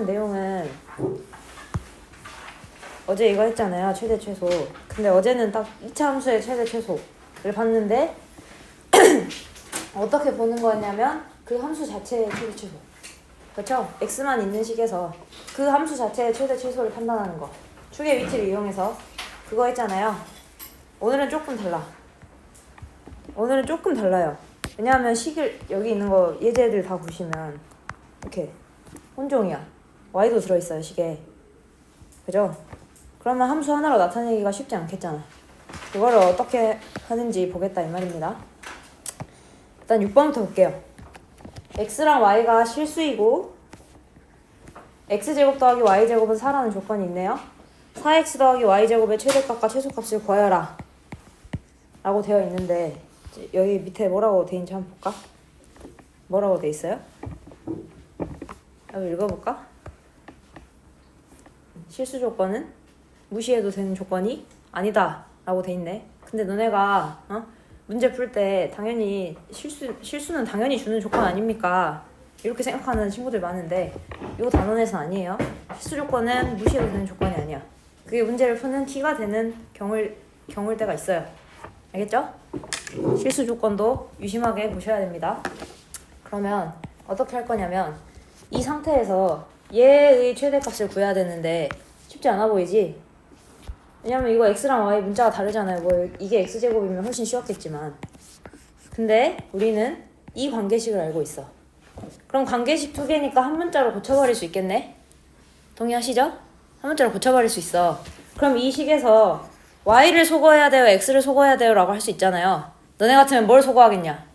내용은 어제 이거 했잖아요. 최대 최소. 근데 어제는 딱 2차 함수의 최대 최소를 봤는데 어떻게 보는 거였냐면 그 함수 자체의 최대 최소. 그렇죠? x만 있는 식에서 그 함수 자체의 최대 최소를 판단하는 거. 축의 위치를 이용해서 그거 했잖아요. 오늘은 조금 달라요. 왜냐하면 식을 여기 있는 거 예제들 다 보시면 이렇게 혼종이야. y도 들어있어요, 식에. 그죠? 그러면 함수 하나로 나타내기가 쉽지 않겠잖아. 이거를 어떻게 하는지 보겠다 이 말입니다. 일단 6번부터 볼게요. x랑 y가 실수이고 x제곱 더하기 y제곱은 4라는 조건이 있네요. 4x 더하기 y제곱의 최대값과 최소값을 구하여라 라고 되어 있는데 여기 밑에 뭐라고 되어 있는지 한번 볼까? 뭐라고 되어 있어요? 한번 읽어볼까? 실수 조건은 무시해도 되는 조건이 아니다 라고 돼 있네. 근데 너네가 문제 풀 때 당연히 실수는 당연히 주는 조건 아닙니까? 이렇게 생각하는 친구들 많은데 이거 단원에서는 아니에요. 실수 조건은 무시해도 되는 조건이 아니야. 그게 문제를 푸는 키가 되는 경우일 때가 있어요. 알겠죠? 실수 조건도 유심하게 보셔야 됩니다. 그러면 어떻게 할 거냐면 이 상태에서 얘의 최대값을 구해야 되는데 쉽지 않아 보이지? 왜냐면 이거 x랑 y 문자가 다르잖아요. 뭐 이게 x제곱이면 훨씬 쉬웠겠지만 근데 우리는 이 관계식을 알고 있어. 그럼 관계식 두 개니까 한 문자로 고쳐버릴 수 있겠네? 동의하시죠? 한 문자로 고쳐버릴 수 있어. 그럼 이 식에서 y를 소거해야 돼요? x를 소거해야 돼요? 라고 할 수 있잖아요. 너네 같으면 뭘 소거하겠냐?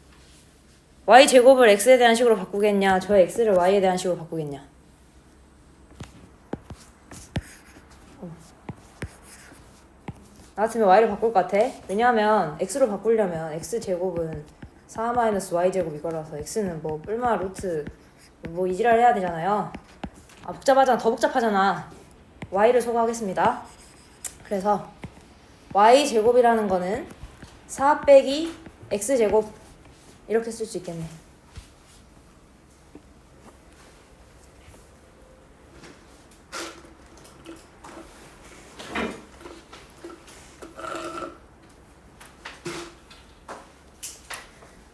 y제곱을 x에 대한 식으로 바꾸겠냐? 저 x를 y에 대한 식으로 바꾸겠냐? 나 같으면 y를 바꿀 것 같아. 왜냐하면 x로 바꾸려면 x제곱은 4-y제곱 이거라서 x는 뭐 뿔마 루트 뭐 이지랄 해야 되잖아요. 복잡하잖아. 더 복잡하잖아. y를 소거하겠습니다. 그래서 y제곱이라는 거는 4 빼기 x제곱 이렇게 쓸 수 있겠네.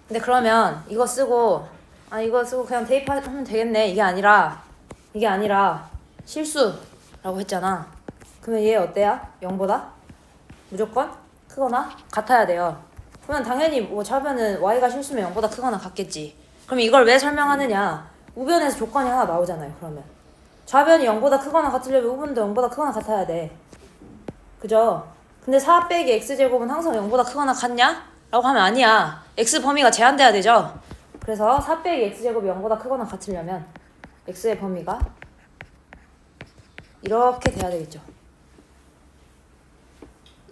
근데 그러면 이거 쓰고 그냥 대입하면 되겠네. 이게 아니라 실수라고 했잖아. 그러면 얘 어때요? 0보다 무조건 크거나 같아야 돼요. 그러면 당연히 뭐 좌변은 y가 실수면 0보다 크거나 같겠지. 그럼 이걸 왜 설명하느냐? 우변에서 조건이 하나 나오잖아요. 그러면 좌변이 0보다 크거나 같으려면 우변도 0보다 크거나 같아야 돼. 그죠? 근데 4 빼기 x제곱은 항상 0보다 크거나 같냐? 라고 하면 아니야. x 범위가 제한돼야 되죠. 그래서 4 빼기 x제곱이 0보다 크거나 같으려면 x의 범위가 이렇게 돼야 되겠죠.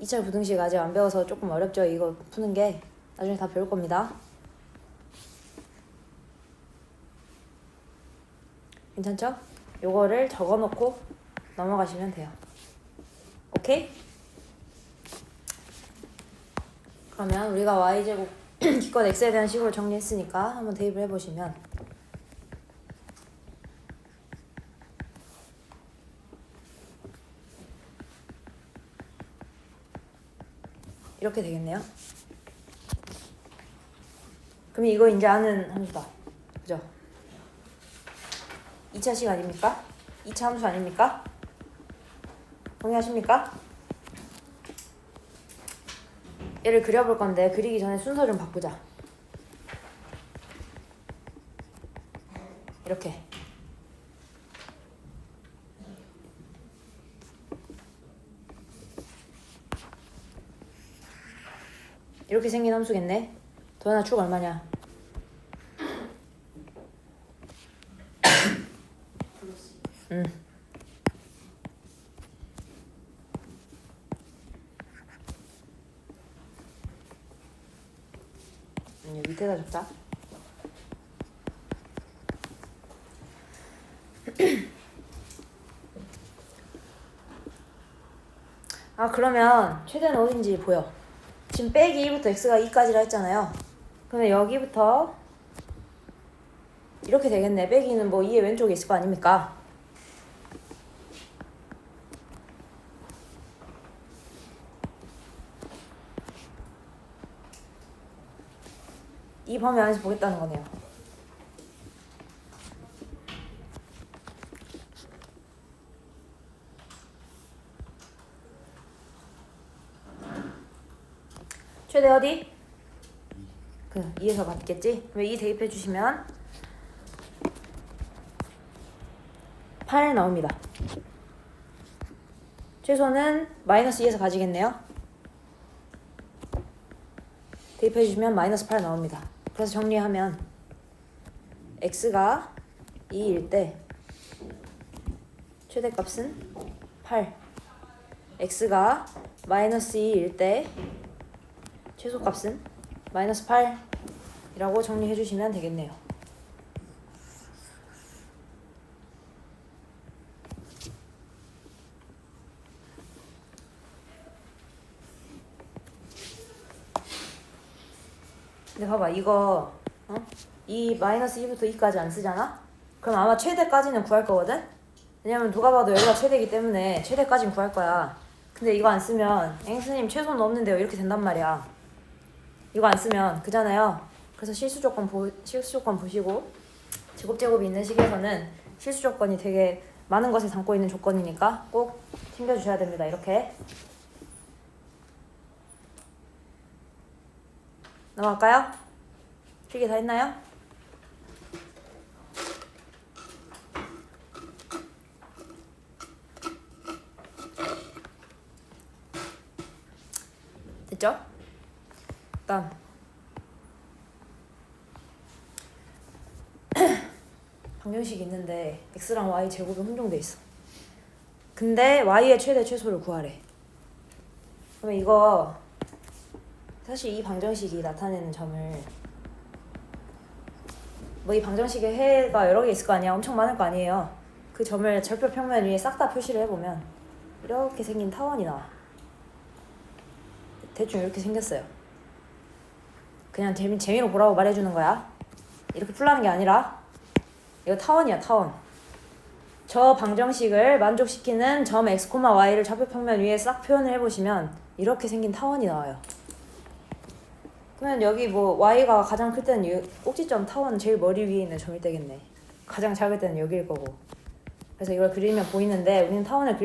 2차 부등식 아직 안 배워서 조금 어렵죠. 이거 푸는 게 나중에 다 배울 겁니다. 괜찮죠? 요거를 적어놓고 넘어가시면 돼요. 오케이? 그러면 우리가 y제곱 기껏 x에 대한 식으로 정리했으니까 한번 대입을 해보시면 이렇게 되겠네요. 그럼 이거 이제 아는 함수다. 그죠? 2차식 아닙니까? 2차 함수 아닙니까? 동의하십니까? 얘를 그려볼 건데 그리기 전에 순서 좀 바꾸자. 이렇게. 이렇게 생긴 함수겠네. 도현아 축 얼마냐? 밑에다 적자. 그러면 최대는 어딘지 보여. 지금 빼기 1부터 x가 2까지라 했잖아요. 그러면 여기부터 이렇게 되겠네. 빼기는 뭐 2의 왼쪽에 있을 거 아닙니까? 이 범위 안에서 보겠다는 거네요. 최대 어디? 2에서 받겠지? 그럼 2 대입해 주시면 8 나옵니다. 최소는 마이너스 2에서 가지겠네요. 대입해 주시면 마이너스 8 나옵니다. 그래서 정리하면 x가 2일 때 최대값은 8, x가 마이너스 2일 때 최소값은 마이너스 8이라고 정리해 주시면 되겠네요. 근데 봐봐, 이거 이 마이너스 2부터 2까지 안 쓰잖아? 그럼 아마 최대까지는 구할 거거든? 왜냐면 누가 봐도 여기가 최대이기 때문에 최대까지는 구할 거야. 근데 이거 안 쓰면 앵스님 최소는 없는데요 이렇게 된단 말이야. 이거 안 쓰면 그잖아요. 그래서 실수 조건 보시고 제곱제곱이 있는 식에서는 실수 조건이 되게 많은 것을 담고 있는 조건이니까 꼭 챙겨주셔야 됩니다. 이렇게 넘어갈까요? 필기 다 했나요? 됐죠? 다음 방정식이 있는데 x랑 y 제곱이 혼종돼 있어. 근데 y의 최대 최소를 구하래. 그러면 이거 사실 이 방정식이 나타내는 점을 뭐 이 방정식의 해가 여러 개 있을 거 아니야. 엄청 많을 거 아니에요. 그 점을 절표 평면 위에 싹 다 표시를 해보면 이렇게 생긴 타원이 나와. 대충 이렇게 생겼어요. 그냥 재미로 보라고 말해주는 거야. 이렇게 풀라는 게 아니라 이거 타원이야, 타원. 저 방정식을 만족시키는 점 x, y를 좌표 평면 위에 싹 표현을 해보시면 이렇게 생긴 타원이 나와요. 그러면 여기 뭐 y가 가장 클 때는 꼭지점 타원 제일 머리 위에 있는 점일 때겠네. 가장 작을 때는 여기일 거고. 그래서 이걸 그리면 보이는데 우리는 타원을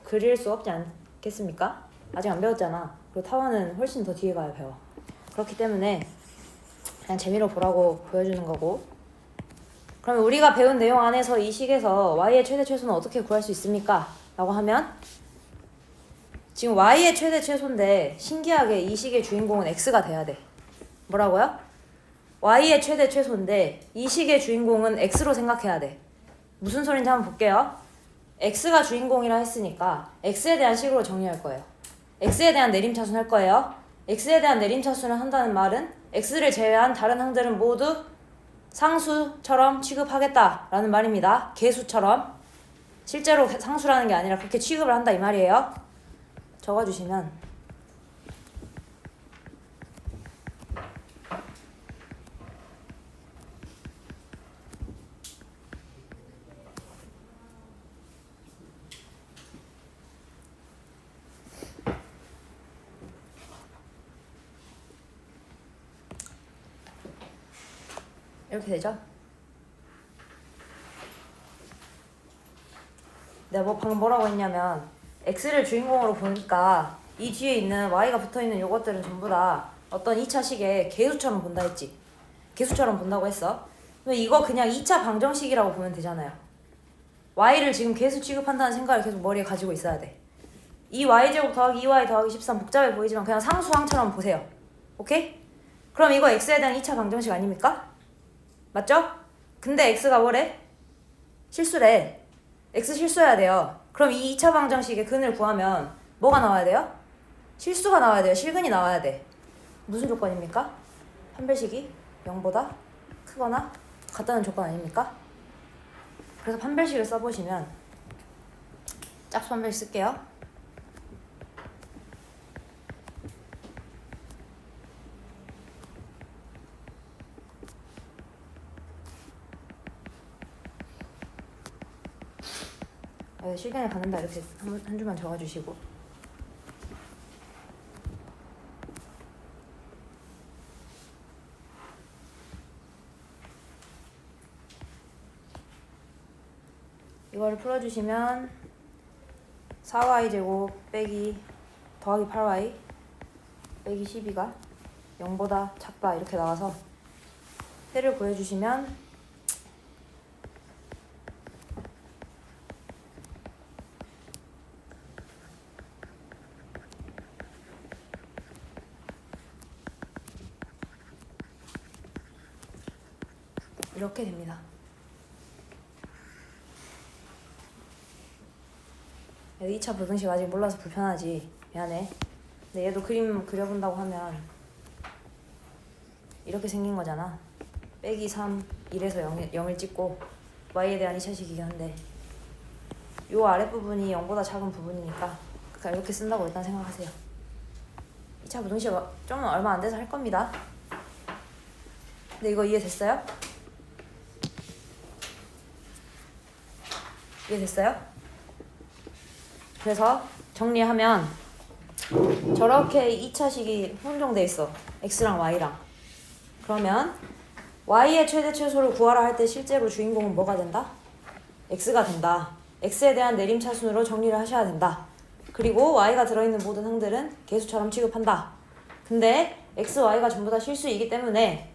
그릴 수 없지 않겠습니까? 아직 안 배웠잖아. 그리고 타원은 훨씬 더 뒤에 가야 배워. 그렇기 때문에 그냥 재미로 보라고 보여주는 거고. 그러면 우리가 배운 내용 안에서 이 식에서 y의 최대 최소는 어떻게 구할 수 있습니까? 라고 하면 지금 y의 최대 최소인데 신기하게 이 식의 주인공은 x가 돼야 돼. 뭐라고요? y의 최대 최소인데 이 식의 주인공은 x로 생각해야 돼. 무슨 소린지 한번 볼게요. x가 주인공이라 했으니까 x에 대한 식으로 정리할 거예요. x에 대한 내림차순 할 거예요. x에 대한 내림차순을 한다는 말은 x를 제외한 다른 항들은 모두 상수처럼 취급하겠다라는 말입니다. 개수처럼. 실제로 상수라는 게 아니라 그렇게 취급을 한다 이 말이에요. 적어주시면 이렇게 되죠? 내가 방금 뭐라고 했냐면 x를 주인공으로 보니까 이 뒤에 있는 y가 붙어있는 요것들은 전부 다 어떤 2차 식의 개수처럼 본다 했지. 개수처럼 본다고 했어. 그럼 이거 그냥 2차 방정식이라고 보면 되잖아요. y를 지금 개수 취급한다는 생각을 계속 머리에 가지고 있어야 돼. 2y제곱 더하기 2y 더하기 13 복잡해 보이지만 그냥 상수항처럼 보세요. 오케이? 그럼 이거 x에 대한 2차 방정식 아닙니까? 맞죠? 근데 x가 뭐래? 실수래. x 실수해야 돼요. 그럼 이 2차 방정식의 근을 구하면 뭐가 나와야 돼요? 실수가 나와야 돼요. 실근이 나와야 돼. 무슨 조건입니까? 판별식이 0보다 크거나 같다는 조건 아닙니까? 그래서 판별식을 써보시면 짝수 판별식 쓸게요. 실견을 갖는다 이렇게 한 줄만 적어주시고 이거를 풀어주시면 4y 제곱 빼기 더하기 8y 빼기 12가 0보다 작다 이렇게 나와서 해를 구해주시면 이렇게 됩니다. 2차 부등식 아직 몰라서 불편하지. 미안해. 근데 얘도 그림 그려본다고 하면 이렇게 생긴 거잖아. 빼기 3, 1에서 0을 찍고 y에 대한 2차식이긴 한데 요 아랫부분이 0보다 작은 부분이니까 그러니까 이렇게 쓴다고 일단 생각하세요. 2차 부등식 좀 얼마 안 돼서 할 겁니다. 근데 이거 이해됐어요? 이해됐어요? 그래서 정리하면 저렇게 2차식이 혼종돼 있어. x랑 y랑. 그러면 y의 최대 최소를 구하라 할 때 실제로 주인공은 뭐가 된다? x가 된다. x에 대한 내림차순으로 정리를 하셔야 된다. 그리고 y가 들어있는 모든 항들은 개수처럼 취급한다. 근데 x, y가 전부 다 실수이기 때문에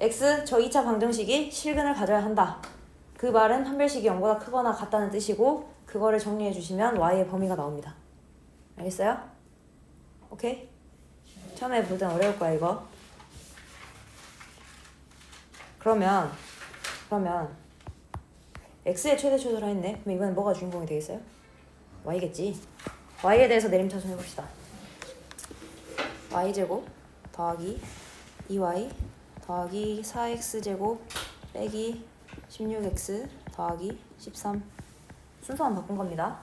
x, 저 2차 방정식이 실근을 가져야 한다. 그 말은 판별식이 0보다 크거나 같다는 뜻이고 그거를 정리해 주시면 y의 범위가 나옵니다. 알겠어요? 오케이? 처음에 볼 땐 어려울 거야 이거. 그러면 x의 최대 최소라 했네. 그럼 이번엔 뭐가 주인공이 되겠어요? y겠지. y에 대해서 내림차순 해봅시다. y제곱 더하기 2y 더하기 4x제곱 빼기 16x 더하기 13 순서만 바꾼 겁니다.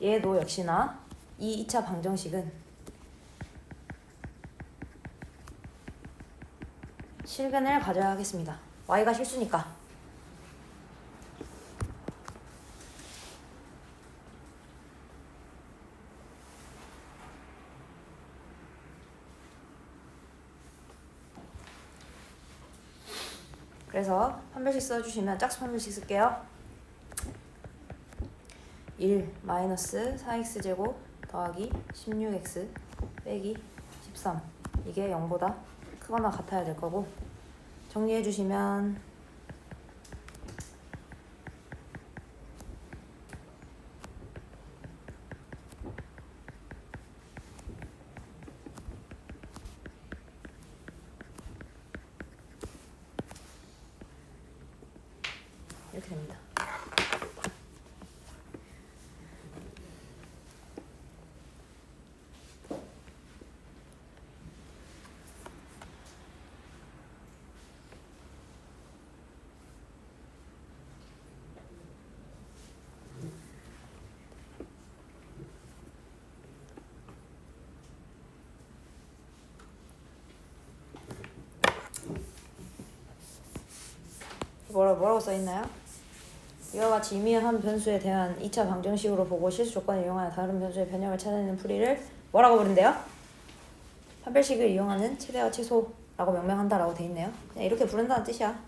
얘도 역시나 이 2차 방정식은 실근을 가져야 하겠습니다. y가 실수니까. 그래서 판별식 써주시면 짝수 판별식 쓸게요. 1 마이너스 4x제곱 더하기 16x 빼기 13 이게 0보다 크거나 같아야 될 거고 정리해 주시면 이렇게 됩니다. 뭐라고 써있나요? 이와 같이 이미 한 변수에 대한 2차 방정식으로 보고 실수 조건을 이용하여 다른 변수의 변형을 찾아내는 풀이를 뭐라고 부른대요? 판별식을 이용하는 최대와 최소라고 명명한다라고 돼 있네요. 그냥 이렇게 부른다는 뜻이야.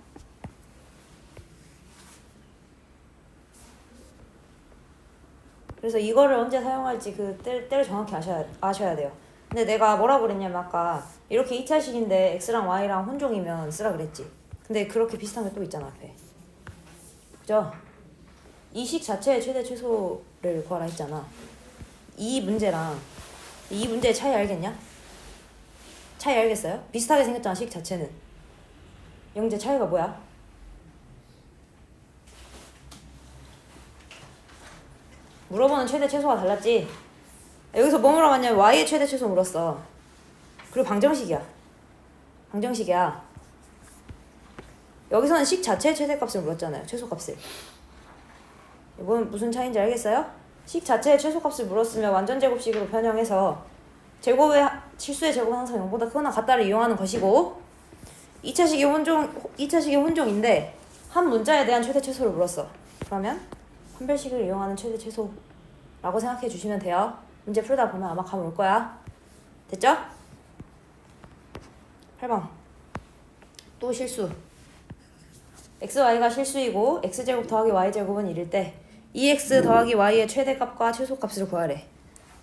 그래서 이거를 언제 사용할지 그 때를 정확히 아셔야 돼요. 근데 내가 뭐라고 그랬냐면 아까 이렇게 2차식인데 x랑 y랑 혼종이면 쓰라 그랬지. 근데 그렇게 비슷한 게 또 있잖아 앞에. 그죠? 이 식 자체의 최대 최소를 구하라 했잖아. 이 문제랑 이 문제의 차이 알겠냐? 차이 알겠어요? 비슷하게 생겼잖아 식 자체는. 영재 차이가 뭐야? 물어보는 최대 최소가 달랐지? 여기서 뭐 물어봤냐면 y의 최대 최소 물었어. 그리고 방정식이야. 여기서는 식 자체의 최대값을 물었잖아요. 최소값을. 이건 무슨 차이인지 알겠어요? 식 자체의 최소값을 물었으면 완전제곱식으로 변형해서 실수의 제곱은 항상 0보다 크거나 같다를 이용하는 것이고 2차식이 혼종인데 한 문자에 대한 최대 최소를 물었어. 그러면 판별식을 이용하는 최대 최소라고 생각해 주시면 돼요. 문제 풀다 보면 아마 감 올 거야. 됐죠? 8번 또 실수. xy가 실수이고 x제곱 더하기 y제곱은 1일 때 2x 더하기 y의 최대값과 최소값을 구하래.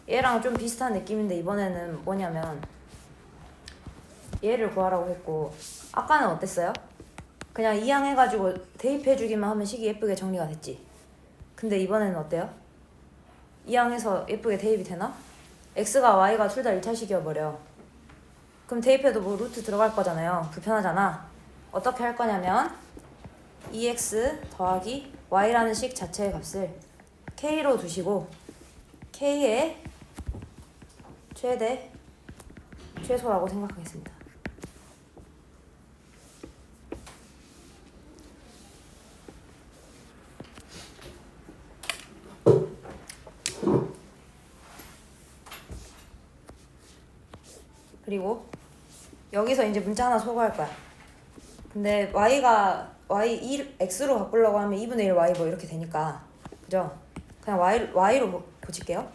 얘랑 좀 비슷한 느낌인데 이번에는 뭐냐면 얘를 구하라고 했고 아까는 어땠어요? 그냥 이항해가지고 대입해주기만 하면 식이 예쁘게 정리가 됐지. 근데 이번에는 어때요? 이항해서 예쁘게 대입이 되나? x가 y가 둘 다 1차식이어버려. 그럼 대입해도 뭐 루트 들어갈 거잖아요. 불편하잖아. 어떻게 할 거냐면 2x 더하기 y라는 식 자체의 값을 k로 두시고 k의 최대, 최소라고 생각하겠습니다. 그리고 여기서 이제 문자 하나 소거할 거야. 근데 x로 바꾸려고 하면 2분의 1 y 뭐 이렇게 되니까 그죠? 그냥 y로 고칠게요.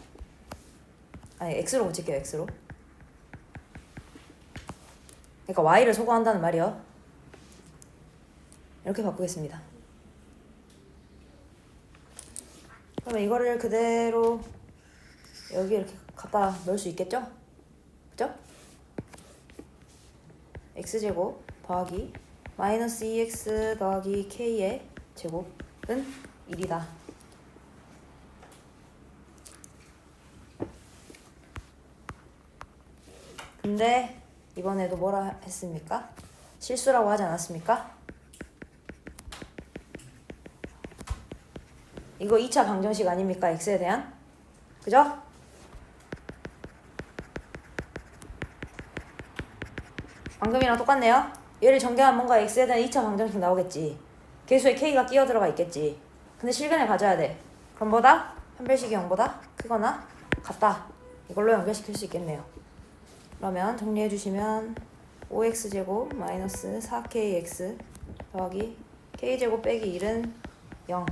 아니 x로 고칠게요. x로. 그러니까 y를 소거한다는 말이요. 이렇게 바꾸겠습니다. 그러면 이거를 그대로 여기 이렇게 갖다 넣을 수 있겠죠? 그죠? x제곱 더하기 마이너스 2x 더하기 k의 제곱은 1이다. 근데 이번에도 뭐라 했습니까? 실수라고 하지 않았습니까? 이거 2차 방정식 아닙니까? x에 대한? 그죠? 방금이랑 똑같네요. 얘를 전개하면 뭔가 x에 대한 2차 방정식 나오겠지. 계수에 k가 끼어 들어가 있겠지. 근데 실근을 가져야 돼. 그럼 뭐다? 판별식이 0보다 크거나 같다. 이걸로 연결시킬 수 있겠네요. 그러면 정리해 주시면 5x제곱 마이너스 4kx 더하기 k제곱 빼기 1은 0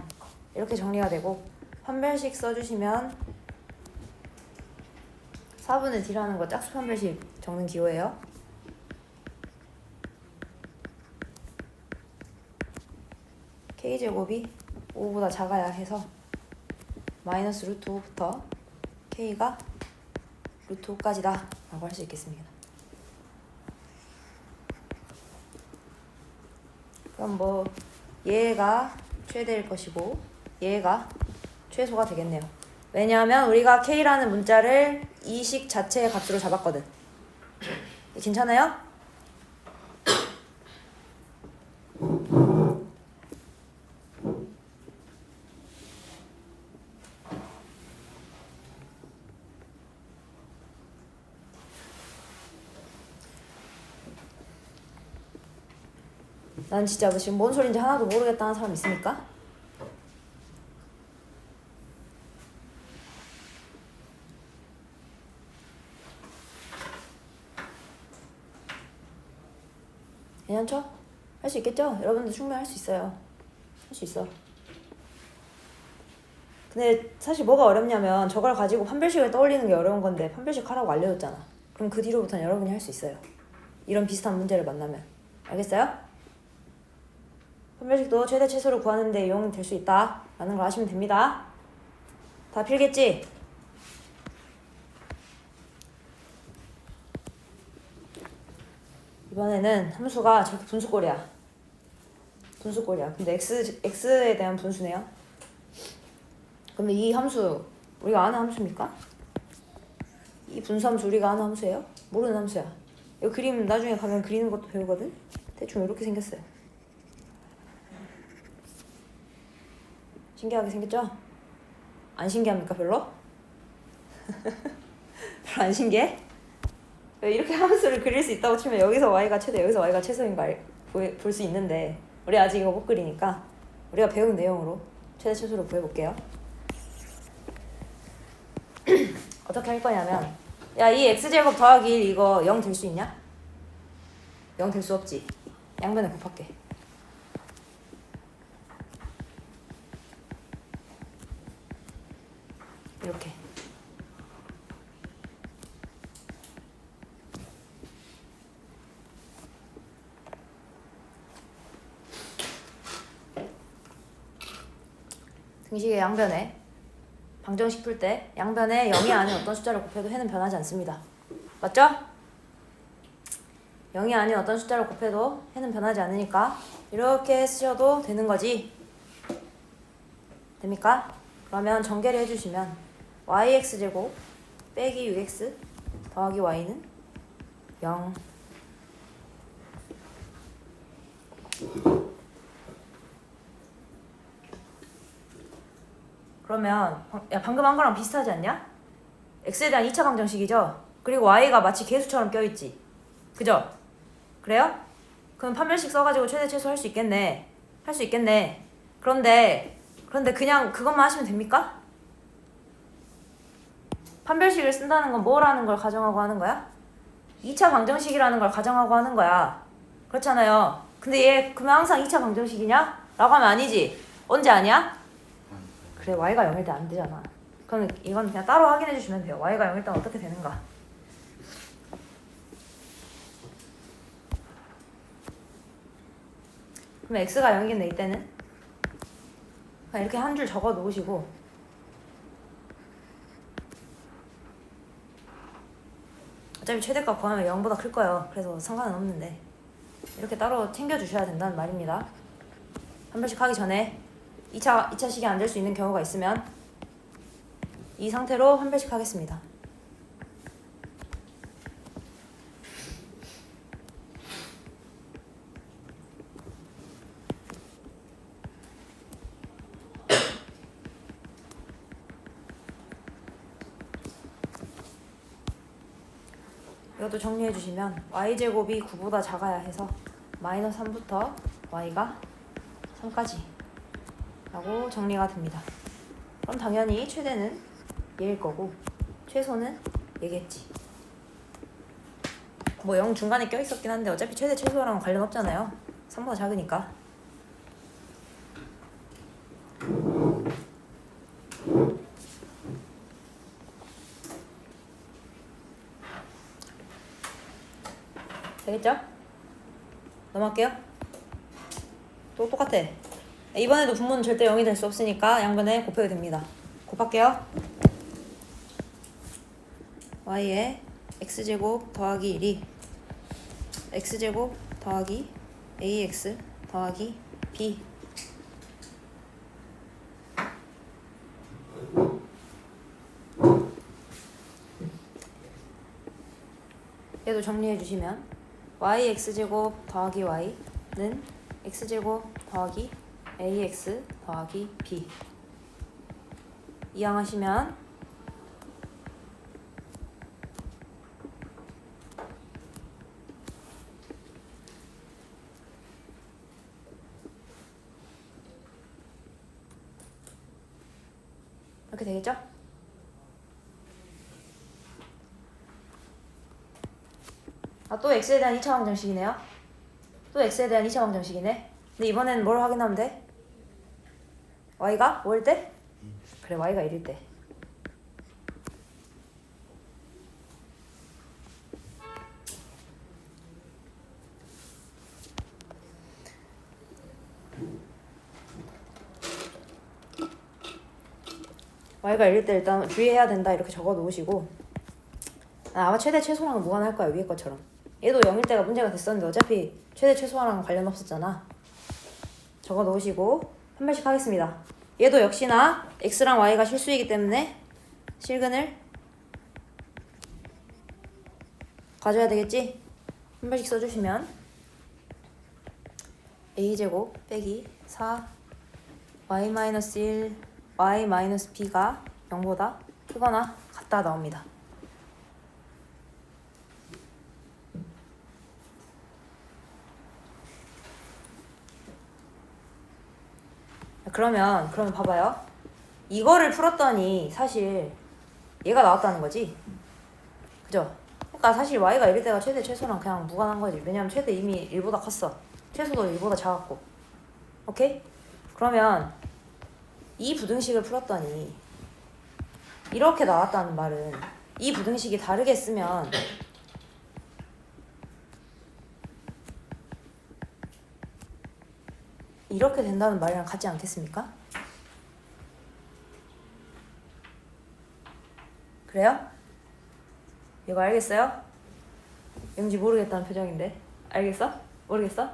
이렇게 정리가 되고 판별식 써주시면 4분의 d라는 거 짝수 판별식 적는 기호예요. k제곱이 5보다 작아야 해서 마이너스 루트 5부터 k가 루트 5까지다 라고 할 수 있겠습니다. 그럼 뭐 얘가 최대일 것이고 얘가 최소가 되겠네요. 왜냐하면 우리가 k라는 문자를 이 식 자체의 값으로 잡았거든. 괜찮아요? 난 진짜 지금 뭔 소린지 하나도 모르겠다는 사람 있습니까? 괜찮죠? 할 수 있겠죠? 여러분들 충분히 할 수 있어요. 할 수 있어. 근데 사실 뭐가 어렵냐면 저걸 가지고 판별식을 떠올리는 게 어려운 건데 판별식 하라고 알려줬잖아. 그럼 그 뒤로부터는 여러분이 할 수 있어요. 이런 비슷한 문제를 만나면. 알겠어요? 판별식도 최대 최소를 구하는 데 이용이 될 수 있다 라는 걸 아시면 됩니다. 다 필겠지? 이번에는 함수가 저렇게 분수꼴이야. 분수꼴이야. 근데 x에 대한 분수네요. 그러면 이 함수 우리가 아는 함수입니까? 이 분수함수 우리가 아는 함수예요? 모르는 함수야. 이거 그림 나중에 가면 그리는 것도 배우거든? 대충 이렇게 생겼어요. 신기하게 생겼죠? 안 신기합니까 별로? 별로 안 신기해? 이렇게 함수를 그릴 수 있다고 치면 여기서 y가 최대 여기서 y가 최소인 걸 볼 수 있는데 우리 아직 이거 못 그리니까 우리가 배운 내용으로 최대 최소를 구해볼게요. 어떻게 할 거냐면 야 이 x제곱 더하기 1 이거 0 될 수 있냐? 0 될 수 없지. 양변에 곱할게. 이렇게. 등식의 양변에 방정식 풀 때 양변에 0이 아닌 어떤 숫자를 곱해도 해는 변하지 않습니다. 맞죠? 0이 아닌 어떤 숫자를 곱해도 해는 변하지 않으니까 이렇게 쓰셔도 되는 거지. 됩니까? 그러면 전개를 해주시면 yx제곱 빼기 6x 더하기 y는 0. 그러면 야 방금 한 거랑 비슷하지 않냐? x에 대한 2차 방정식이죠? 그리고 y가 마치 계수처럼 껴있지. 그죠? 그래요? 그럼 판별식 써가지고 최대 최소 할 수 있겠네. 할 수 있겠네. 그런데 그냥 그것만 하시면 됩니까? 판별식을 쓴다는 건 뭐라는 걸 가정하고 하는 거야? 2차 방정식이라는 걸 가정하고 하는 거야. 그렇잖아요. 근데 얘 그러면 항상 2차 방정식이냐? 라고 하면 아니지. 언제 아니야? 그래 y가 0일 때 안 되잖아. 그럼 이건 그냥 따로 확인해 주시면 돼요. y가 0일 때는 어떻게 되는가. 그럼 x가 0이겠네 이때는. 그냥 이렇게 한 줄 적어 놓으시고 어차피 최대값 구하면 0보다 클 거예요. 그래서 상관은 없는데 이렇게 따로 챙겨주셔야 된다는 말입니다. 판별식 하기 전에 2차식이 안 될 수 있는 경우가 있으면 이 상태로 판별식 하겠습니다. 이것도 정리해 주시면 y제곱이 9보다 작아야 해서 마이너스 3부터 y가 3까지 라고 정리가 됩니다. 그럼 당연히 최대는 얘일 거고 최소는 얘겠지. 뭐 0 중간에 껴있었긴 한데 어차피 최대 최소랑 관련 없잖아요. 3보다 작으니까. 되겠죠? 넘어갈게요. 또 똑같아. 이번에도 분모는 절대 0이 될 수 없으니까 양변에 곱해도 됩니다. 곱할게요. y에 x제곱 더하기 1이 x제곱 더하기 ax 더하기 b 얘도 정리해 주시면 y x제곱 더하기 y는 x제곱 더하기 ax 더하기 b 이항하시면 이렇게 되겠죠? 또 x에 대한 2차 방정식이네요. 또 x에 대한 2차 방정식이네. 근데 이번에는 뭘 확인하면 돼? y가 뭐일 때? 그래 y가 1일 때. y가 1일 때 일단 주의해야 된다 이렇게 적어 놓으시고 아마 최대 최소랑은 무관할 거야 위에 것처럼. 얘도 0일 때가 문제가 됐었는데 어차피 최대 최소랑은 관련 없었잖아. 적어 놓으시고 판별식 하겠습니다. 얘도 역시나 x랑 y가 실수이기 때문에 실근을 가져야 되겠지? 판별식 써주시면 a제곱 빼기 4 y-1 y-b가 0보다 크거나 같다 나옵니다. 그러면 봐봐요. 이거를 풀었더니 사실 얘가 나왔다는 거지. 그죠? 그러니까 사실 y가 1일 때가 최대 최소랑 그냥 무관한 거지. 왜냐면 최대 이미 1보다 컸어. 최소도 1보다 작았고. 오케이? 그러면 이 부등식을 풀었더니 이렇게 나왔다는 말은 이 부등식이 다르게 쓰면 이렇게 된다는 말이랑 같지 않겠습니까? 그래요? 이거 알겠어요? 왠지 모르겠다는 표정인데. 알겠어? 모르겠어?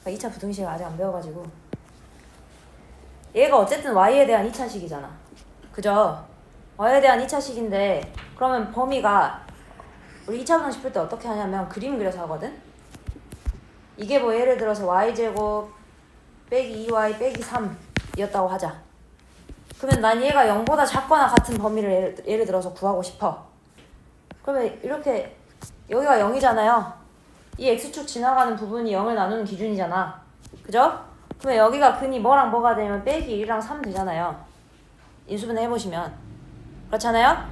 2차 부등식 아직 안 배워가지고. 얘가 어쨌든 y에 대한 2차식이잖아. 그죠? y에 대한 2차식인데 그러면 범위가 우리 2차 부등식 풀 때 어떻게 하냐면 그림 그려서 하거든? 이게 뭐 예를 들어서 y제곱 빼기 2y 빼기 3 이었다고 하자. 그러면 난 얘가 0보다 작거나 같은 범위를 예를 들어서 구하고 싶어. 그러면 이렇게 여기가 0이잖아요. 이 x축 지나가는 부분이 0을 나누는 기준이잖아. 그죠? 그러면 여기가 근이 뭐랑 뭐가 되면 빼기 1이랑 3 되잖아요. 인수분해 해보시면. 그렇잖아요?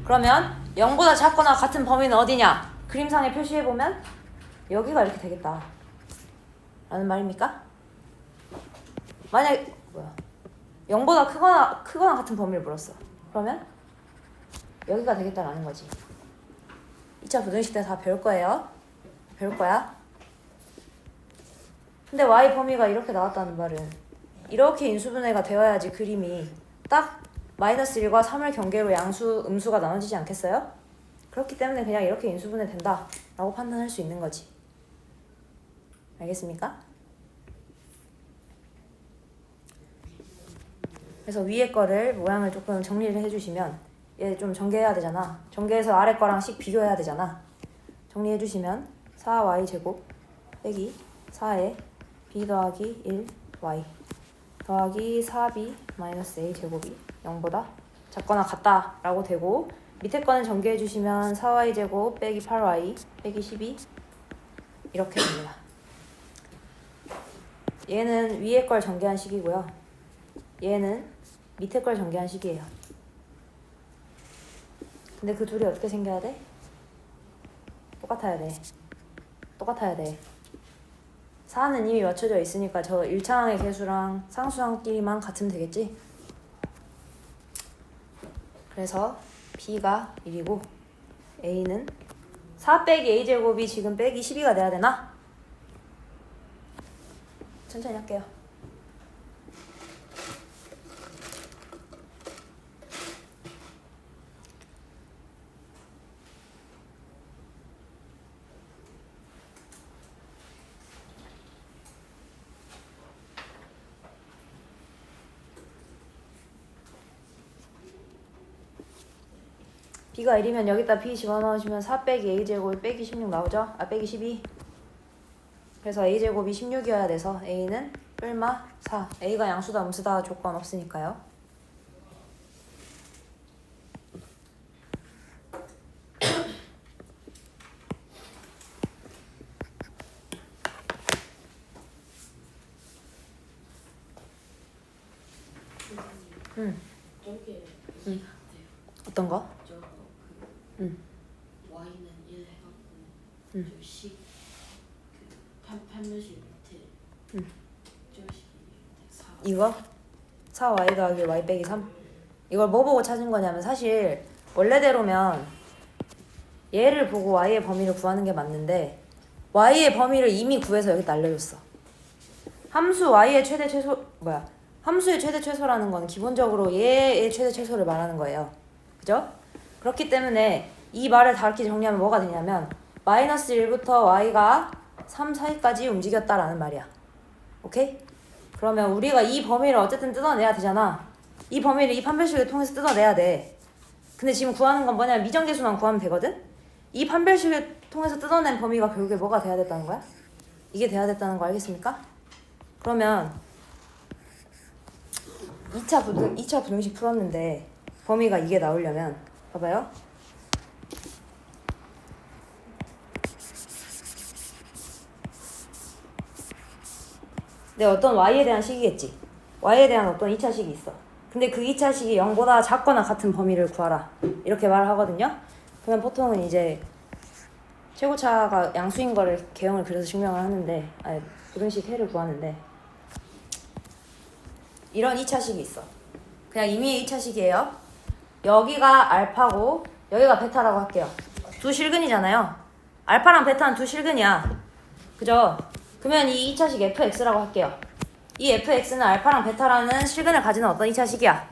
그러면 0보다 작거나 같은 범위는 어디냐? 그림상에 표시해보면 여기가 이렇게 되겠다 라는 말입니까? 만약에 0보다 크거나 같은 범위를 물었어. 그러면 여기가 되겠다라는 거지. 2차 부등식 때 다 배울 거예요. 배울 거야. 근데 y 범위가 이렇게 나왔다는 말은 이렇게 인수분해가 되어야지 그림이 딱 -1과 3을 경계로 양수, 음수가 나눠지지 않겠어요? 그렇기 때문에 그냥 이렇게 인수분해 된다 라고 판단할 수 있는 거지. 알겠습니까? 그래서 위에 거를 모양을 조금 정리를 해주시면 얘 좀 전개해야 되잖아. 전개해서 아래 거랑 씩 비교해야 되잖아. 정리해주시면 4y제곱 빼기 4에 b 더하기 1y 더하기 4b 마이너스 a제곱이 0보다 작거나 같다 라고 되고, 밑에 거는 전개해주시면 4y제곱 빼기 8y 빼기 12 이렇게 됩니다. 얘는 위에 걸 전개한 식이고요. 얘는 밑에 걸 전개한 식이에요. 근데 그 둘이 어떻게 생겨야 돼? 똑같아야 돼. 똑같아야 돼. 4는 이미 맞춰져 있으니까 저 1차항의 개수랑 상수항끼리만 같으면 되겠지? 그래서 b가 1이고 a는 4 빼기 a제곱이 지금 빼기 12가 돼야 되나? 천천히 할게요. b가 1이면 여기다 b 집어넣으시면 4 빼기 a제곱이 빼기 16 나오죠? 빼기 12. 그래서 a제곱이 16이어야 돼서 a는 뿔마 4. a가 양수다 음수다 조건 없으니까요. 저게 응. 어떤 거? 저거 응. y는 1 해갖고 응. 저식 판별식 밑에 응. 저식이 4 이거? 4y 더하기 y 빼기 3? 이걸 뭐 보고 찾은 거냐면 사실 원래대로면 얘를 보고 y의 범위를 구하는 게 맞는데 y의 범위를 이미 구해서 여기 날려줬어. 함수 y의 최대 최소 함수의 최대 최소라는 건 기본적으로 얘의 최대 최소를 말하는 거예요. 그죠? 그렇기 때문에 이 말을 다르게 정리하면 뭐가 되냐면 -1부터 y가 3 사이까지 움직였다라는 말이야. 오케이? 그러면 우리가 이 범위를 어쨌든 뜯어내야 되잖아. 이 범위를 이 판별식을 통해서 뜯어내야 돼. 근데 지금 구하는 건 뭐냐면 미정계수만 구하면 되거든? 이 판별식을 통해서 뜯어낸 범위가 결국에 뭐가 돼야 됐다는 거야? 이게 돼야 됐다는 거 알겠습니까? 그러면 2차 부등식 풀었는데 범위가 이게 나오려면 봐봐요. 내 어떤 y에 대한 식이겠지. y에 대한 어떤 2차식이 있어. 근데 그 2차식이 0보다 작거나 같은 범위를 구하라. 이렇게 말을 하거든요. 그러면 보통은 이제 최고차가 양수인 거를 개형을 그려서 증명을 하는데, 부등식 해를 구하는데 이런 2차식이 있어. 그냥 임의의 2차식이에요. 여기가 알파고 여기가 베타라고 할게요. 두 실근이잖아요. 알파랑 베타는 두 실근이야. 그죠? 그러면 이 2차식 fx라고 할게요. 이 fx는 알파랑 베타라는 실근을 가지는 어떤 2차식이야.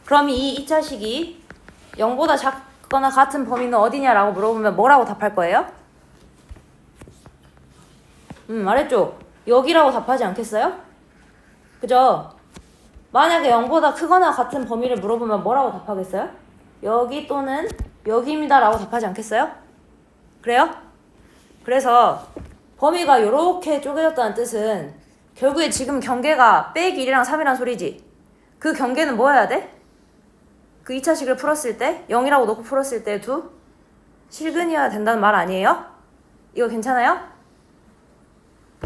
그럼 이 2차식이 0보다 작거나 같은 범위는 어디냐라고 물어보면 뭐라고 답할 거예요? 말했죠? 여기라고 답하지 않겠어요? 그죠? 만약에 0보다 크거나 같은 범위를 물어보면 뭐라고 답하겠어요? 여기 또는 여기입니다 라고 답하지 않겠어요? 그래요? 그래서 범위가 이렇게 쪼개졌다는 뜻은 결국에 지금 경계가 빼기 1이랑 3이란 소리지. 그 경계는 뭐 해야 돼? 그 2차식을 풀었을 때 0이라고 놓고 풀었을 때 두 실근이어야 된다는 말 아니에요? 이거 괜찮아요?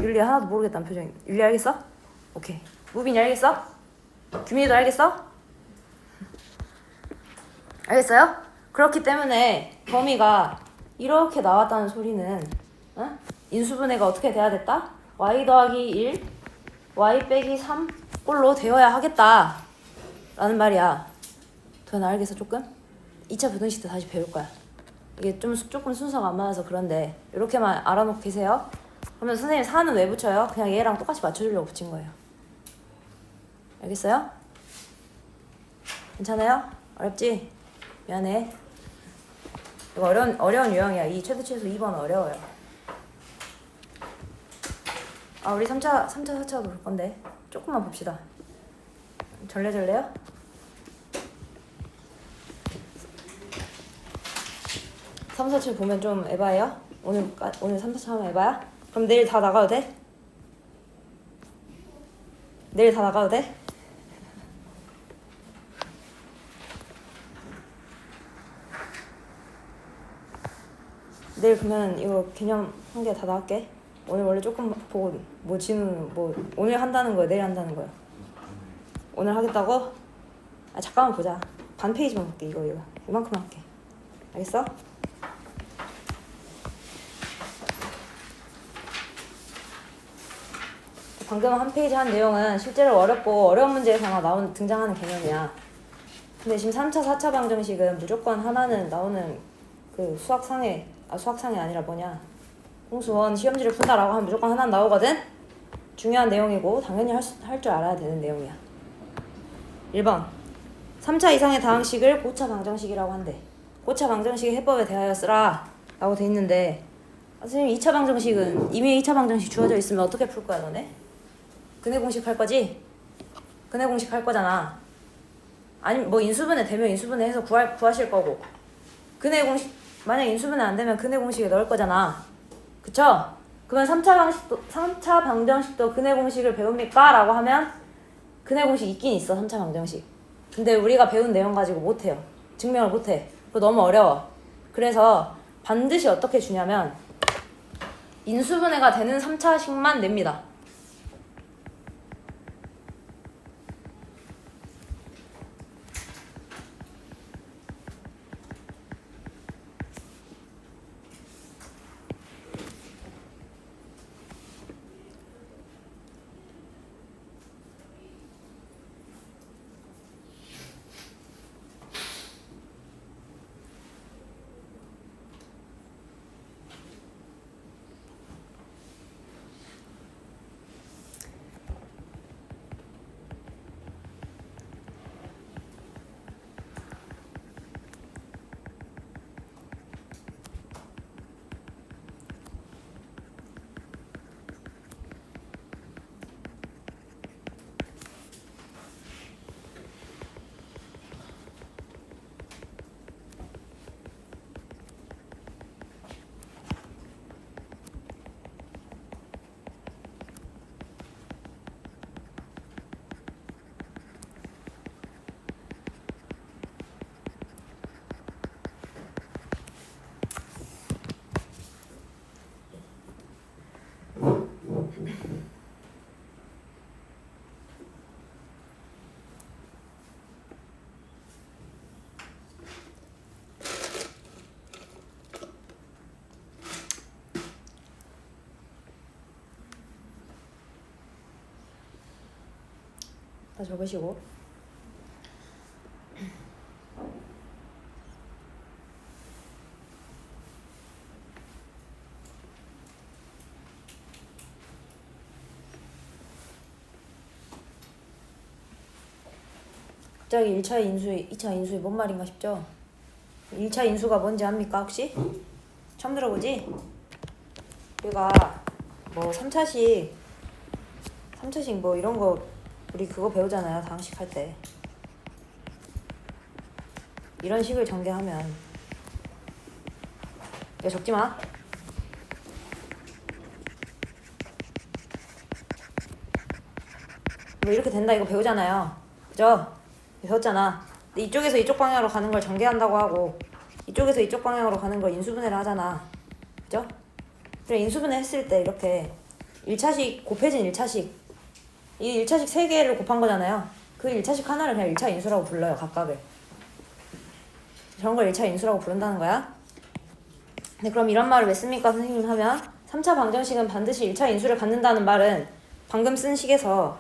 율리 하나도 모르겠다는 표정이. 율리 알겠어? 오케이. 무빈이 알겠어? 규민이도 알겠어? 알겠어요? 그렇기 때문에 범위가 이렇게 나왔다는 소리는 인수분해가 어떻게 돼야 됐다? y 더하기 1, y 빼기 3 꼴로 되어야 하겠다 라는 말이야. 도현아 알겠어 조금? 2차 부등식 때 다시 배울 거야. 이게 조금 순서가 안 맞아서 그런데 이렇게만 알아놓고 계세요. 그러면 선생님 4는 왜 붙여요? 그냥 얘랑 똑같이 맞춰주려고 붙인 거예요. 알겠어요? 괜찮아요? 어렵지? 미안해. 이거 어려운 유형이야. 이 최대치에서 2번 어려워요. 우리 3차, 4차도 볼 건데 조금만 봅시다. 절레절레요? 삼, 4차 보면 좀 에바예요? 오늘 3, 4차 하면 에바야? 그럼 내일 다 나가도 돼? 내일 다 나가도 돼? 내일 그러면 이거 개념 한 개 다 나갈게. 오늘 원래 조금 보고 오늘 한다는 거야, 내일 한다는 거야? 오늘 하겠다고? 잠깐만 보자. 반 페이지만 볼게. 이거 이만큼 할게. 알겠어? 방금 한 페이지 한 내용은 실제로 어렵고 어려운 문제에서나 등장하는 개념이야. 근데 지금 3차, 4차 방정식은 무조건 하나는 나오는 그 수학상이 아니라 홍수원 시험지를 푼다라고 하면 무조건 하나는 나오거든? 중요한 내용이고 당연히 할 줄 알아야 되는 내용이야. 1번 3차 이상의 다항식을 고차 방정식이라고 한대. 고차 방정식의 해법에 대하여 쓰라 라고 돼 있는데 선생님 2차 방정식은 이미 2차 방정식 주어져 있으면 어떻게 풀 거야 너네? 근해 공식 할 거지? 근해 공식 할 거잖아. 아니 뭐 인수분해 되면 인수분해 해서 구하실 거고 근해 공식 만약 인수분해 안 되면 근해 공식에 넣을 거잖아. 그쵸? 그러면 3차 방정식도 근해 공식을 배웁니까? 라고 하면 근해 공식 있긴 있어. 3차 방정식. 근데 우리가 배운 내용 가지고 못해요. 증명을 못해. 그거 너무 어려워. 그래서 반드시 어떻게 주냐면 인수분해가 되는 3차식만 냅니다. 다 적으시고 갑자기 1차 인수위, 2차 인수위 뭔 말인가 싶죠? 1차 인수가 뭔지 압니까 혹시? 처음 들어보지? 우리가 뭐 3차식 뭐 이런 거 우리 그거 배우잖아요. 당식 할 때. 이런 식을 전개하면 이거 적지 마. 뭐 이렇게 된다 이거 배우잖아요. 그죠? 배웠잖아. 근데 이쪽에서 이쪽 방향으로 가는 걸 전개한다고 하고 이쪽에서 이쪽 방향으로 가는 걸 인수분해를 하잖아. 그죠? 그래 인수분해 했을 때 이렇게 1차식 곱해진 1차식 이 1차식 3개를 곱한 거잖아요. 그 1차식 하나를 그냥 1차 인수라고 불러요. 각각을. 저런 걸 1차 인수라고 부른다는 거야. 근데 그럼 이런 말을 왜 씁니까 선생님 하면 3차 방정식은 반드시 1차 인수를 갖는다는 말은 방금 쓴 식에서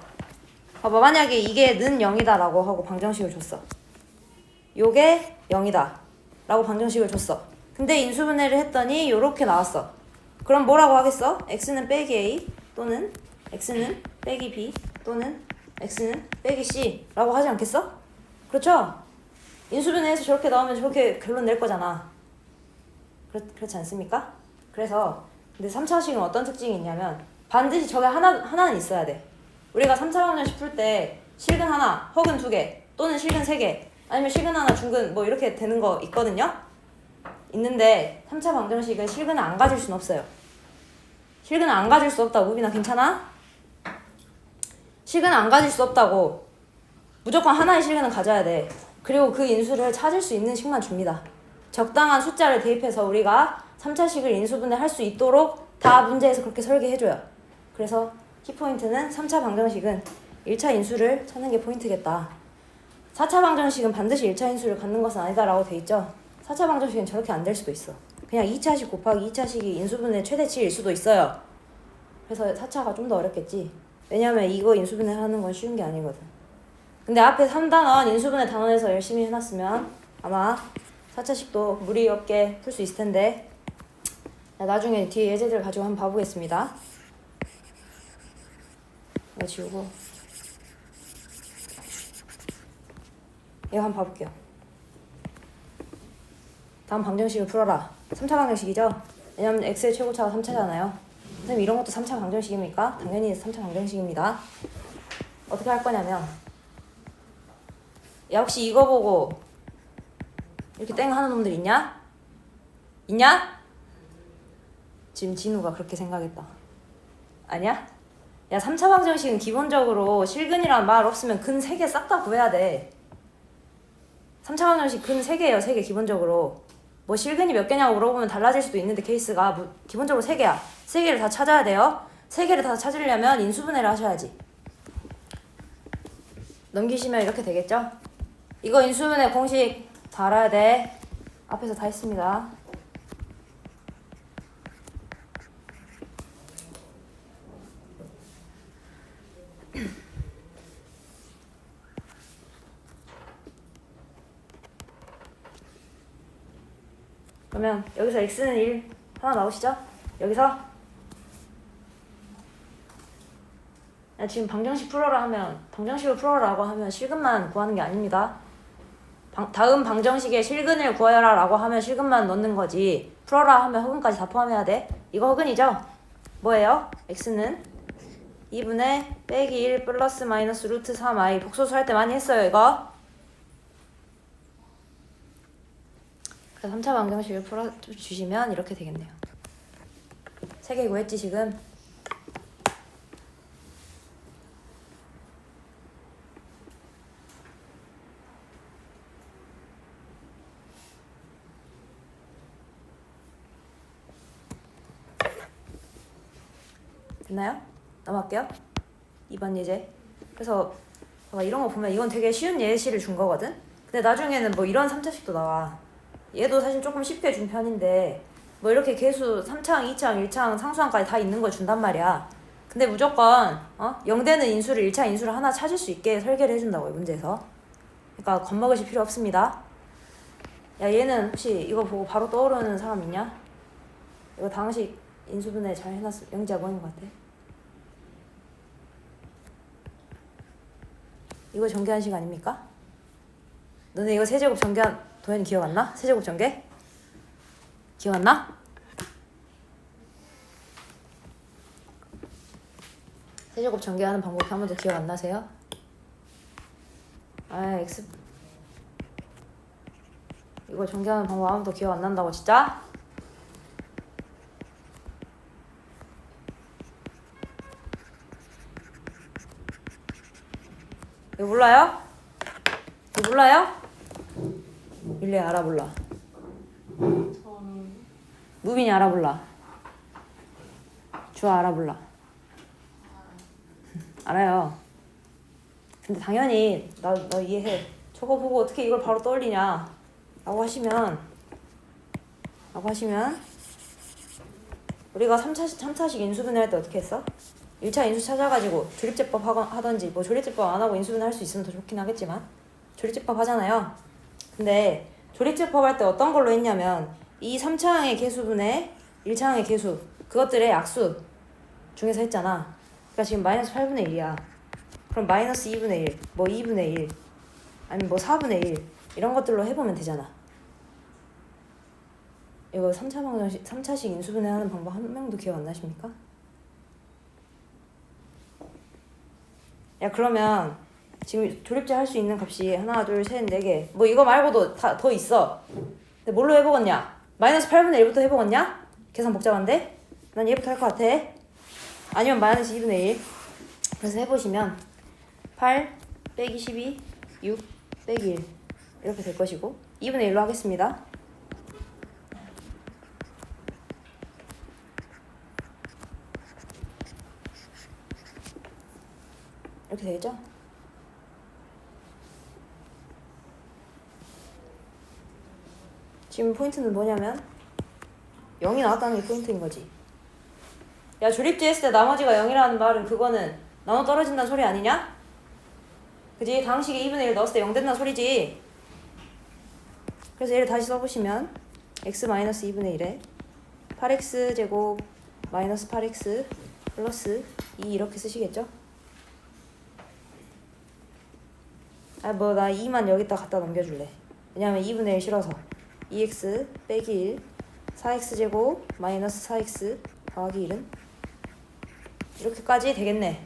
봐봐 만약에 이게 는 0이다 라고 하고 방정식을 줬어. 요게 0이다 라고 방정식을 줬어. 근데 인수분해를 했더니 요렇게 나왔어. 그럼 뭐라고 하겠어? x는 빼기 a 또는 x는 빼기 b 또는 x는 빼기 c 라고 하지 않겠어? 그렇죠? 인수분해해서 저렇게 나오면 저렇게 결론 낼 거잖아. 그렇지 않습니까? 그래서 근데 3차식은 어떤 특징이 있냐면 반드시 저게 하나는 있어야 돼. 우리가 3차 방정식 풀 때 실근 하나, 허근 2개 또는 실근 3개 아니면 실근 하나, 중근 뭐 이렇게 되는 거 있거든요? 있는데 3차 방정식은 실근을 안 가질 순 없어요. 실근을 안 가질 수 없다고 우빈아 괜찮아? 실근을 안 가질 수 없다고. 무조건 하나의 실근은 가져야 돼. 그리고 그 인수를 찾을 수 있는 식만 줍니다. 적당한 숫자를 대입해서 우리가 3차식을 인수분해 할 수 있도록 다 문제에서 그렇게 설계해줘요. 그래서 키포인트는 3차 방정식은 1차 인수를 찾는 게 포인트겠다. 4차 방정식은 반드시 1차 인수를 갖는 것은 아니다 라고 돼 있죠. 4차 방정식은 저렇게 안 될 수도 있어. 그냥 2차식 곱하기 2차식이 인수분해 최대치일 수도 있어요. 그래서 4차가 좀 더 어렵겠지. 왜냐면 이거 인수분해 하는 건 쉬운 게 아니거든. 근데 앞에 3단원 인수분해 단원에서 열심히 해놨으면 아마 4차식도 무리 없게 풀 수 있을 텐데 나중에 뒤에 예제들 가지고 한번 봐보겠습니다. 이거 지우고 이거 한번 봐볼게요. 다음 방정식을 풀어라. 3차 방정식이죠? 왜냐면 x의 최고차가 3차잖아요. 선생님 이런 것도 3차 방정식입니까? 당연히 3차 방정식입니다. 어떻게 할 거냐면 야 혹시 이거 보고 이렇게 땡 하는 놈들 있냐? 있냐? 지금 진우가 그렇게 생각했다. 아니야? 야 3차 방정식은 기본적으로 실근이란 말 없으면 근 3개 싹 다 구해야 돼. 3차 방정식 근 3개예요. 3개 기본적으로. 뭐 실근이 몇 개냐고 물어보면 달라질 수도 있는데 케이스가 뭐 기본적으로 3개야. 3개를 다 찾아야 돼요. 3개를 다 찾으려면 인수분해를 하셔야지. 넘기시면 이렇게 되겠죠? 이거 인수분해 공식 다 알아야 돼. 앞에서 다 했습니다. 그러면 여기서 x는 1 하나 나오시죠? 여기서 야, 지금 방정식 풀어라 하면 방정식을 풀어라고 하면 실근만 구하는 게 아닙니다. 다음 방정식에 실근을 구하여라 라고 하면 실근만 넣는 거지 풀어라 하면 허근까지 다 포함해야 돼. 이거 허근이죠? 뭐예요? x는 2분의 빼기 1 플러스 마이너스 루트 3i 복소수 할 때 많이 했어요 이거. 그래서 3차 방정식을 풀어주시면 이렇게 되겠네요. 3개 구했지 지금? 됐나요? 넘어갈게요. 2번 예제. 그래서 이런 거 보면 이건 되게 쉬운 예시를 준 거거든? 근데 나중에는 뭐 이런 3차식도 나와. 얘도 사실 조금 쉽게 준 편인데 뭐 이렇게 계수 3창, 2창, 1창, 상수항까지 다 있는 걸 준단 말이야. 근데 무조건 0되는 인수를 1차 인수를 하나 찾을 수 있게 설계를 해준다고요 문제에서. 그러니까 겁먹으실 필요 없습니다. 야 얘는 혹시 이거 보고 바로 떠오르는 사람 있냐? 이거 당식 인수분해 잘 해놨어. 영지야 뭐인 것 같아? 이거 전개한 식 아닙니까? 너네 이거 세제곱 전개한 도현이 기억 안 나? 세제곱 전개? 기억 안 나? 세제곱 전개하는 방법 한 번도 기억 안 나세요? 아 X 이거 전개하는 방법 아무도 기억 안 난다고 진짜? 이거 몰라요? 이거 몰라요? 릴리 알아 몰라? 저는 무빈이 알아 몰라? 주아 알아 몰라? 알아요. 근데 당연히 너 이해해. 저거 보고 어떻게 이걸 바로 떠올리냐 라고 하시면 우리가 3차식 인수분해 할 때 어떻게 했어? 1차 인수 찾아가지고 조립제법 하던지 뭐 조립제법 안 하고 인수분해 할 수 있으면 더 좋긴 하겠지만 조립제법 하잖아요. 근데 조립제법 할 때 어떤 걸로 했냐면 이 3차항의 개수분의 1차항의 개수 그것들의 약수 중에서 했잖아. 그러니까 지금 마이너스 8분의 1이야. 그럼 마이너스 2분의 1, 뭐 2분의 1, 아니면 뭐 4분의 1 이런 것들로 해보면 되잖아. 이거 3차식 인수분해 하는 방법 한 명도 기억 안 나십니까? 야 그러면 지금 조립제 할 수 있는 값이 하나, 둘, 셋, 네 개. 뭐 이거 말고도 다 더 있어. 근데 뭘로 해보겠냐? 마이너스 8분의 1부터 해보겠냐? 계산 복잡한데? 난 얘부터 할 것 같아. 아니면 마이너스 2분의 1. 그래서 해보시면 8 빼기 12, 6 빼기 1 이렇게 될 것이고 2분의 1로 하겠습니다. 이렇게 되겠죠? 지금 포인트는 뭐냐면 0이 나왔다는 게 포인트인 거지. 야 조립제 했을 때 나머지가 0이라는 말은 그거는 나눠 떨어진다는 소리 아니냐? 그지? 다항식에 2분의 1 넣었을 때 0 된다는 소리지. 그래서 얘를 다시 써보시면 x 마이너스 2분의 1에 8x 제곱 마이너스 8x 플러스 2 이렇게 쓰시겠죠? 아 뭐 나 2만 여기다 갖다 넘겨줄래. 왜냐면 2분의 1 싫어서 2x 빼기 1 4x 제곱 마이너스 4x 더하기 1은 이렇게까지 되겠네.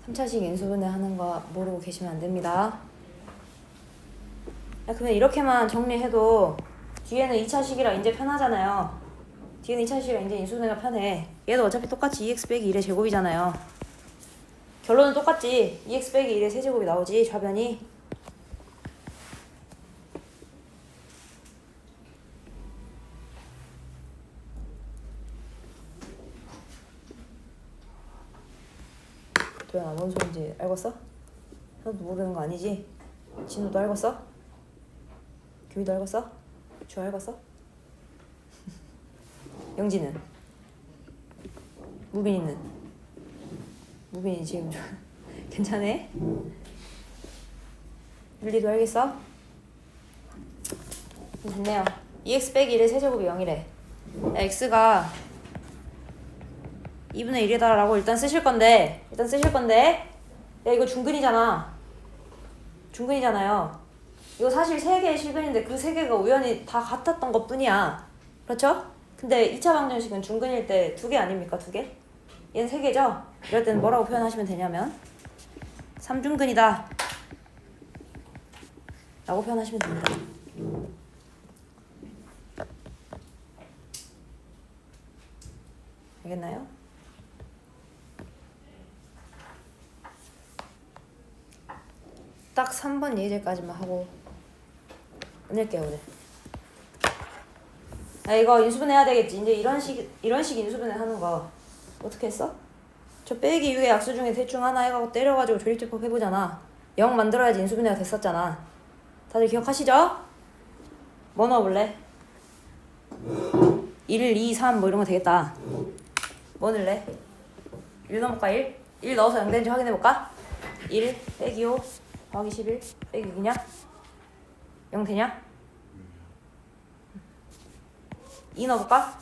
3차식 인수분해 하는 거 모르고 계시면 안 됩니다. 야, 그러면 이렇게만 정리해도 뒤에는 2차식이라 이제 편하잖아요. 뒤에는 2차식이라 이제 인수분해가 편해. 얘도 어차피 똑같이 2x 빼기 1의 제곱이잖아요. 결론은 똑같지. 2x 빼기 1의 세제곱이 나오지. 좌변이. 도현아 뭔 소린지 알겠어? 하나도 모르는 거 아니지? 진우도 알겠어? 규희도 알겠어? 주아 알겠어? 영지는? 무빈이는? 무빈이 지금 좀 괜찮아? 릴리도 알겠어? 됐네요. 2x 빼기 1의 세제곱이 0이래. 야, x가 2분의 1이다 라고 일단 쓰실 건데 야 이거 중근이잖아. 중근이잖아요. 이거 사실 3개의 실근인데 그 3개가 우연히 다 같았던 것 뿐이야. 그렇죠? 근데 2차 방정식은 중근일 때 2개 아닙니까? 2개? 얘는 3개죠? 이럴 때는 뭐라고 표현하시면 되냐면 3중근이다 라고 표현하시면 됩니다. 알겠나요? 딱 3번 예제까지만 하고 끝낼게요 오늘. 아 이거 인수분해 해야 되겠지. 이제 이런 식 인수분해 하는 거 어떻게 했어? 저 빼기 6의 약수 중에 대충 하나 해가지고 때려가지고 조립제법 해보잖아. 0 만들어야지 인수분해가 됐었잖아. 다들 기억하시죠? 뭐 넣어볼래? 1, 2, 3 뭐 이런 거 되겠다. 뭐 넣을래? 1 넣어볼까? 1 넣어서 0 되는지 확인해볼까? 1 빼기 5 더하기 11 빼기 6이냐? 0 되냐? 2 넣어볼까?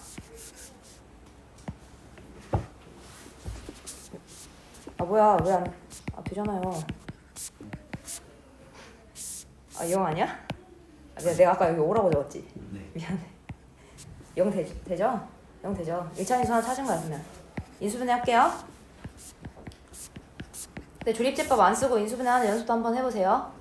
아 뭐야 왜 안... 아 되잖아요. 아 0 아니야? 아, 내가 아까 여기 5라고 적었지? 네. 미안해. 0 되죠? 0 되죠? 1차 인수 하나 찾은 거야 그러면. 인수분해 할게요. 네, 조립제법 안 쓰고 인수분해 하는 연습도 한번 해보세요.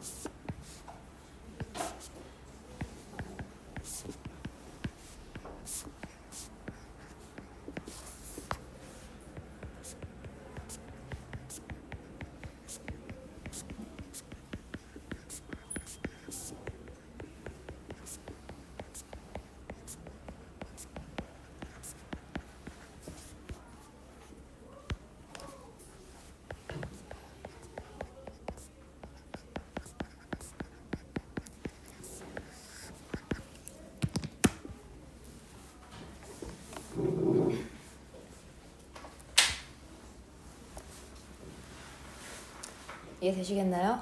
이해되시겠나요?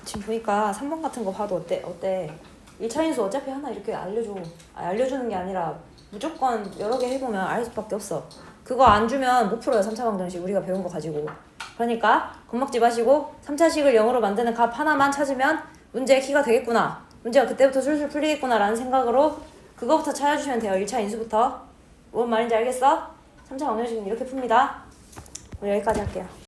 지금 보니까 3번 같은 거 봐도 어때? 1차 인수 어차피 하나 이렇게 알려주는 게 아니라 무조건 여러 개 해보면 알 수밖에 없어. 그거 안 주면 못 풀어요. 3차 방정식 우리가 배운 거 가지고. 그러니까 겁먹지 마시고 3차식을 0으로 만드는 값 하나만 찾으면 문제의 키가 되겠구나. 문제가 그때부터 술술 풀리겠구나 라는 생각으로 그거부터 찾아주시면 돼요. 1차 인수부터. 뭔 말인지 알겠어? 3차 방정식은 이렇게 풉니다. 우리 여기까지 할게요.